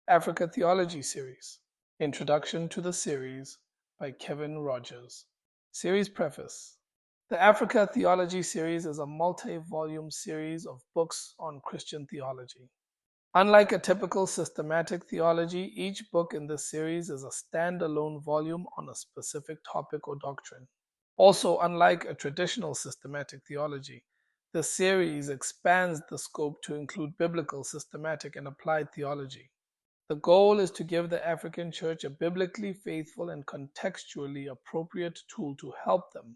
Africa Theology Series. Introduction to the series by Kevin Rogers. Series Preface. The Africa Theology Series is a multi-volume series of books on Christian theology. Unlike a typical systematic theology, each book in this series is a standalone volume on a specific topic or doctrine. Also, unlike a traditional systematic theology, the series expands the scope to include biblical, systematic, and applied theology. The goal is to give the African Church a biblically faithful and contextually appropriate tool to help them,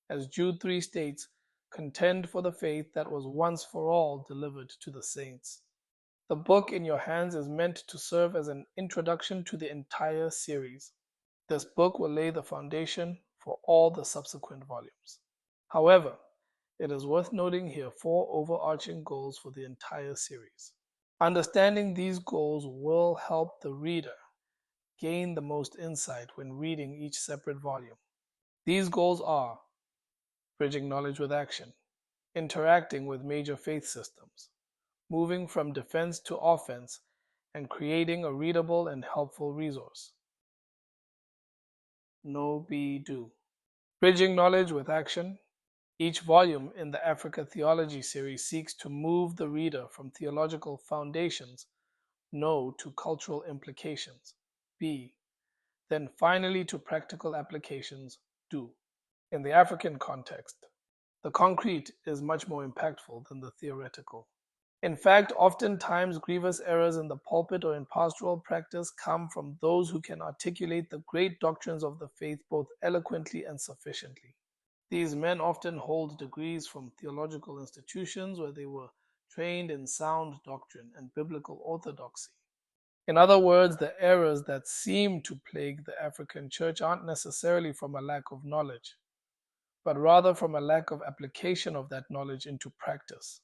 as Jude 3 states, contend for the faith that was once for all delivered to the saints. The book in your hands is meant to serve as an introduction to the entire series. This book will lay the foundation for all the subsequent volumes. However, it is worth noting here 4 overarching goals for the entire series. Understanding these goals will help the reader gain the most insight when reading each separate volume. These goals are bridging knowledge with action, interacting with major faith systems, moving from defense to offense, and creating a readable and helpful resource. Know, be, do. Bridging knowledge with action. Each volume in the Africa Theology series seeks to move the reader from theological foundations, know, to cultural implications, be, then finally to practical applications, do. In the African context, the concrete is much more impactful than the theoretical. In fact, oftentimes grievous errors in the pulpit or in pastoral practice come from those who can articulate the great doctrines of the faith both eloquently and sufficiently. These men often hold degrees from theological institutions where they were trained in sound doctrine and biblical orthodoxy. In other words, the errors that seem to plague the African church aren't necessarily from a lack of knowledge, but rather from a lack of application of that knowledge into practice.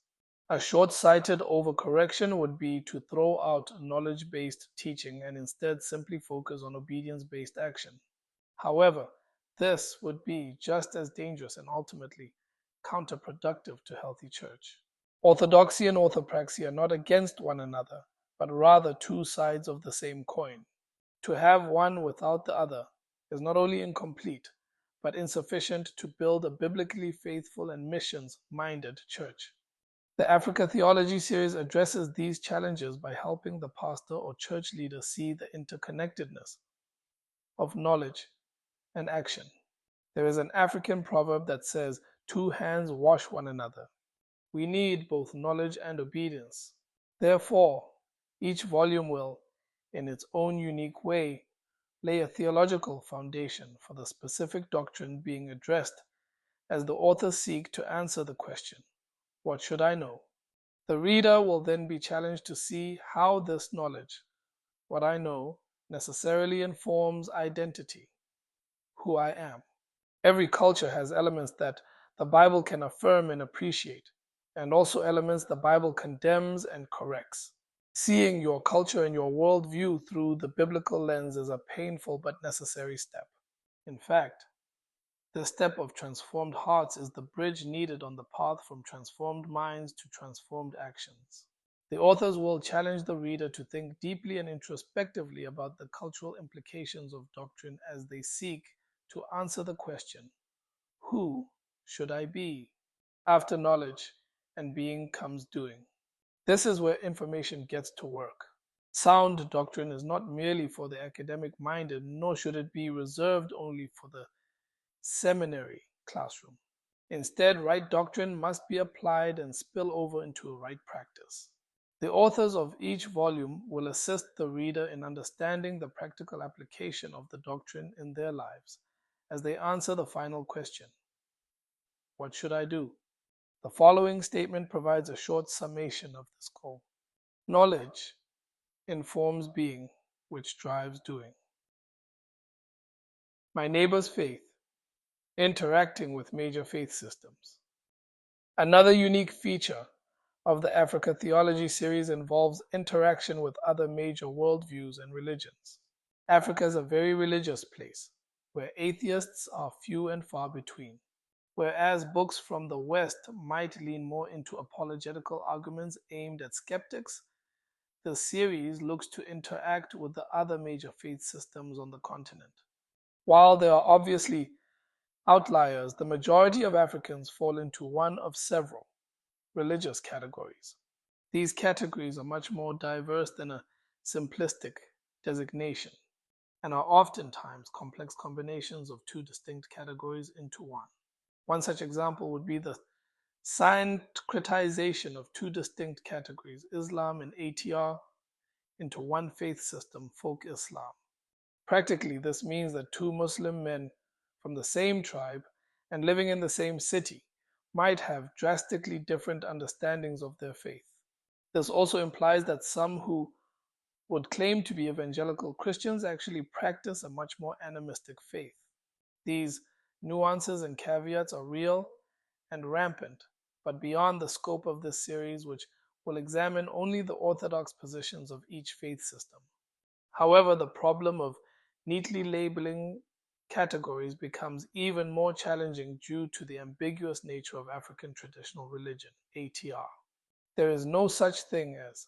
A short-sighted overcorrection would be to throw out knowledge-based teaching and instead simply focus on obedience-based action. However, this would be just as dangerous and ultimately counterproductive to healthy church. Orthodoxy and orthopraxy are not against one another, but rather two sides of the same coin. To have one without the other is not only incomplete, but insufficient to build a biblically faithful and missions-minded church. The Africa Theology series addresses these challenges by helping the pastor or church leader see the interconnectedness of knowledge and action. There is an African proverb that says, "Two hands wash one another." We need both knowledge and obedience. Therefore, each volume will, in its own unique way, lay a theological foundation for the specific doctrine being addressed as the authors seek to answer the question, what should I know? The reader will then be challenged to see how this knowledge, what I know, necessarily informs identity, who I am. Every culture has elements that the Bible can affirm and appreciate, and also elements the Bible condemns and corrects. Seeing your culture and your worldview through the biblical lens is a painful but necessary step. In fact, this step of transformed hearts is the bridge needed on the path from transformed minds to transformed actions. The authors will challenge the reader to think deeply and introspectively about the cultural implications of doctrine as they seek to answer the question, who should I be? After knowledge and being comes doing. This is where information gets to work. Sound doctrine is not merely for the academic minded, nor should it be reserved only for the seminary classroom. Instead, right doctrine must be applied and spill over into a right practice. The authors of each volume will assist the reader in understanding the practical application of the doctrine in their lives as they answer the final question, what should I do? The following statement provides a short summation of this goal. Knowledge informs being, which drives doing. My neighbor's faith, interacting with major faith systems. Another unique feature of the Africa Theology series involves interaction with other major worldviews and religions. Africa is a very religious place, where atheists are few and far between. Whereas books from the West might lean more into apologetical arguments aimed at skeptics, the series looks to interact with the other major faith systems on the continent. While there are obviously outliers, the majority of Africans fall into one of several religious categories. These categories are much more diverse than a simplistic designation and are oftentimes complex combinations of two distinct categories into one. One such example would be the syncretization of two distinct categories, Islam and ATR, into one faith system, folk Islam. Practically, this means that two Muslim men from the same tribe and living in the same city might have drastically different understandings of their faith. This also implies that some who would claim to be evangelical Christians actually practice a much more animistic faith. These nuances and caveats are real and rampant, but beyond the scope of this series, which will examine only the orthodox positions of each faith system. However, the problem of neatly labeling categories becomes even more challenging due to the ambiguous nature of African traditional religion, ATR. There is no such thing as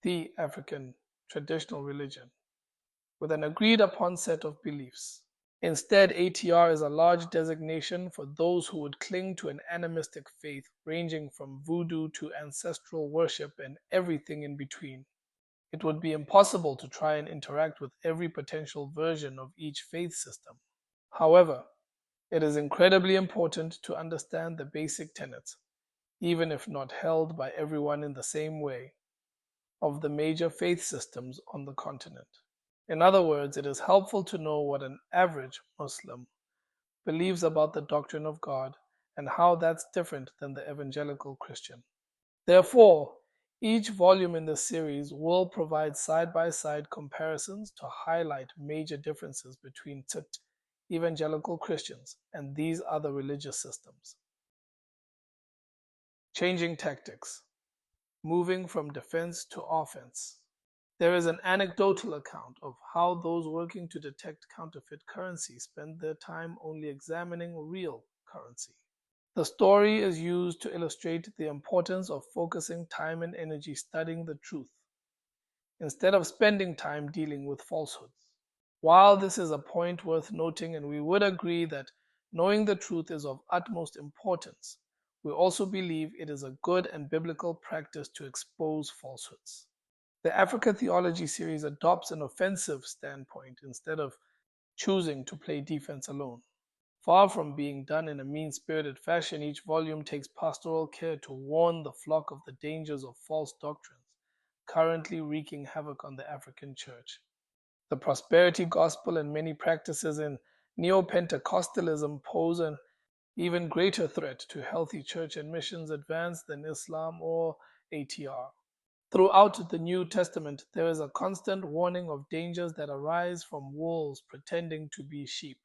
the African traditional religion with an agreed upon set of beliefs. Instead, ATR is a large designation for those who would cling to an animistic faith ranging from voodoo to ancestral worship and everything in between. It would be impossible to try and interact with every potential version of each faith system. However, it is incredibly important to understand the basic tenets, even if not held by everyone in the same way, of the major faith systems on the continent. In other words, it is helpful to know what an average Muslim believes about the doctrine of God and how that's different than the evangelical Christian. Therefore, each volume in this series will provide side-by-side comparisons to highlight major differences between evangelical Christians and these other religious systems. Changing tactics, moving from defense to offense. There is an anecdotal account of how those working to detect counterfeit currency spend their time only examining real currency. The story is used to illustrate the importance of focusing time and energy studying the truth, instead of spending time dealing with falsehoods. While this is a point worth noting, and we would agree that knowing the truth is of utmost importance, we also believe it is a good and biblical practice to expose falsehoods. The Africa Theology series adopts an offensive standpoint instead of choosing to play defense alone. Far from being done in a mean-spirited fashion, each volume takes pastoral care to warn the flock of the dangers of false doctrines currently wreaking havoc on the African church. The prosperity gospel and many practices in neo-Pentecostalism pose an even greater threat to healthy church and missions advance than Islam or ATR. Throughout the New Testament, there is a constant warning of dangers that arise from wolves pretending to be sheep.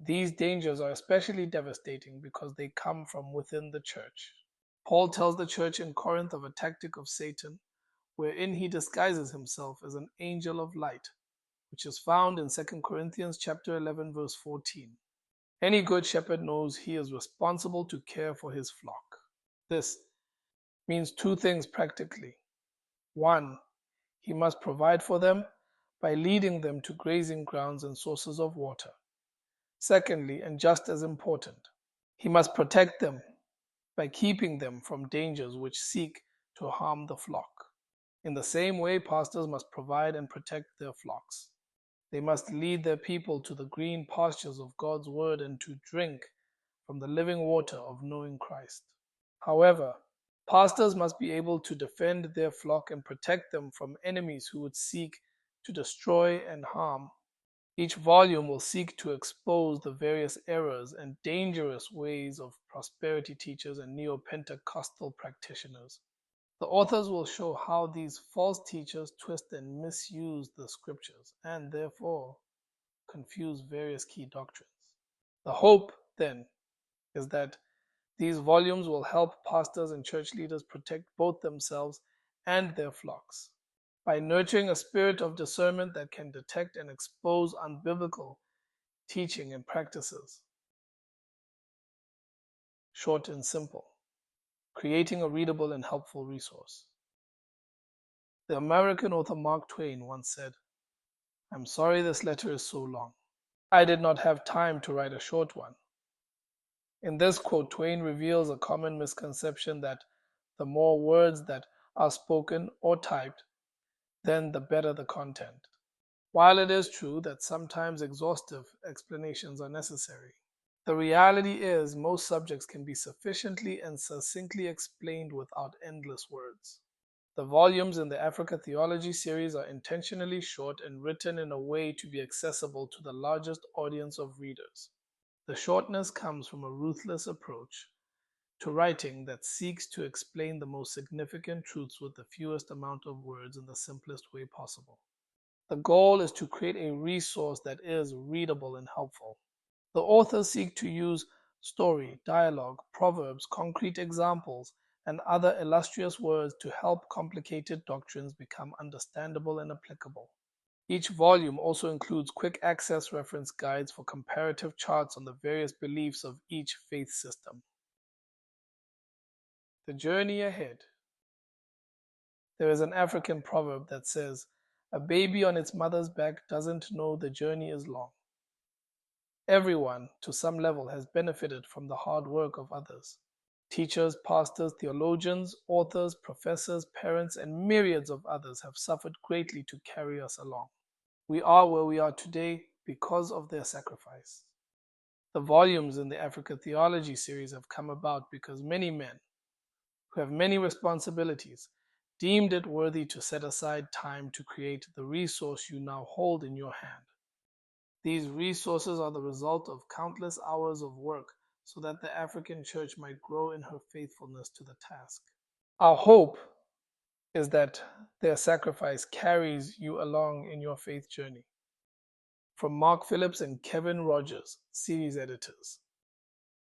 These dangers are especially devastating because they come from within the church. Paul tells the church in Corinth of a tactic of Satan, wherein he disguises himself as an angel of light, which is found in 2 Corinthians chapter 11, verse 14. Any good shepherd knows he is responsible to care for his flock. This means two things practically. One, he must provide for them by leading them to grazing grounds and sources of water. Secondly, and just as important, he must protect them by keeping them from dangers which seek to harm the flock. In the same way, pastors must provide and protect their flocks. They must lead their people to the green pastures of God's word and to drink from the living water of knowing Christ. However, pastors must be able to defend their flock and protect them from enemies who would seek to destroy and harm. Each volume will seek to expose the various errors and dangerous ways of prosperity teachers and neo-Pentecostal practitioners. The authors will show how these false teachers twist and misuse the scriptures and therefore confuse various key doctrines. The hope, then, is that these volumes will help pastors and church leaders protect both themselves and their flocks by nurturing a spirit of discernment that can detect and expose unbiblical teaching and practices. Short and simple, creating a readable and helpful resource. The American author Mark Twain once said, "I'm sorry this letter is so long. I did not have time to write a short one." In this quote, Twain reveals a common misconception that the more words that are spoken or typed, then the better the content. While it is true that sometimes exhaustive explanations are necessary, the reality is most subjects can be sufficiently and succinctly explained without endless words. The volumes in the Africa Theology series are intentionally short and written in a way to be accessible to the largest audience of readers. The shortness comes from a ruthless approach to writing that seeks to explain the most significant truths with the fewest amount of words in the simplest way possible. The goal is to create a resource that is readable and helpful. The authors seek to use story, dialogue, proverbs, concrete examples, and other illustrious words to help complicated doctrines become understandable and applicable. Each volume also includes quick access reference guides for comparative charts on the various beliefs of each faith system. The journey ahead. There is an African proverb that says, "A baby on its mother's back doesn't know the journey is long." Everyone, to some level, has benefited from the hard work of others. Teachers, pastors, theologians, authors, professors, parents, and myriads of others have suffered greatly to carry us along. We are where we are today because of their sacrifice. The volumes in the Africa Theology series have come about because many men, who have many responsibilities, deemed it worthy to set aside time to create the resource you now hold in your hand. These resources are the result of countless hours of work so that the African church might grow in her faithfulness to the task. Our hope is that their sacrifice carries you along in your faith journey. From Mark Phillips and Kevin Rogers, series editors.